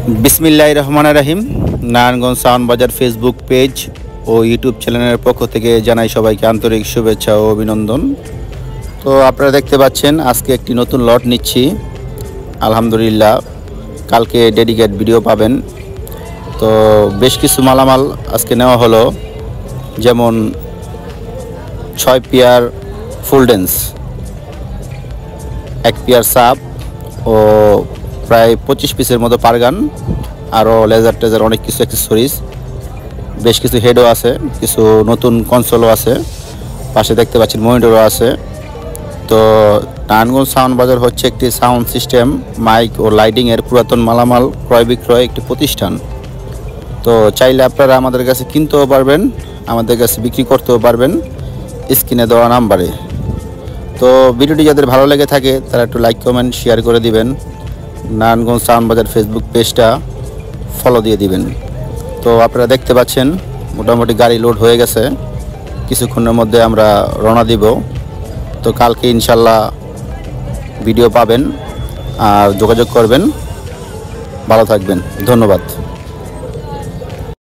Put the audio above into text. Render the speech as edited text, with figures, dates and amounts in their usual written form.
বিসমিল্লাহির রহমানির রহিম। নারায়ণগঞ্জ সাউন্ড বাজার ফেসবুক পেজ ও ইউটিউব চ্যানেলের পক্ষ থেকে জানাই সবাইকে আন্তরিক শুভেচ্ছা ও অভিনন্দন। তো আপনারা দেখতে পাচ্ছেন আজকে একটি নতুন লট নিচ্ছি। আলহামদুলিল্লাহ, কালকে ডেডিকেট ভিডিও পাবেন। তো বেশ কিছু মালামাল আজকে নেওয়া হলো, যেমন 6 পেয়ার ফুল ড্যান্স, 1 পেয়ার সাপ ও প্রায় 25 পিসের মতো পারগান, আরও লেজার টেজার অনেক কিছু অ্যাক্সেসরিজ, বেশ কিছু হেডও আছে, কিছু নতুন কনসোলও আছে, পাশে দেখতে পাচ্ছেন মনিটরও আছে। তো নারায়ণগঞ্জ সাউন্ড বাজার হচ্ছে একটি সাউন্ড সিস্টেম, মাইক ও লাইটিংয়ের পুরাতন মালামাল ক্রয় বিক্রয় একটি প্রতিষ্ঠান। তো চাইলে আপনারা আমাদের কাছে কিনতেও পারবেন, আমাদের কাছে বিক্রি করতেও পারবেন স্ক্রিনে দেওয়া নাম্বারে। তো ভিডিওটি যাদের ভালো লেগে থাকে তারা একটু লাইক কমেন্ট শেয়ার করে দিবেন, নারায়ণগঞ্জ সাউন্ড বাজার ফেসবুক পেজটা ফলো দিয়ে দিবেন। তো আপনারা দেখতে পাচ্ছেন মোটামুটি গাড়ি লোড হয়ে গেছে, কিছুক্ষণের মধ্যে আমরা রওনা দিব। তো কালকে ইনশাল্লাহ ভিডিও পাবেন আর যোগাযোগ করবেন। ভালো থাকবেন, ধন্যবাদ।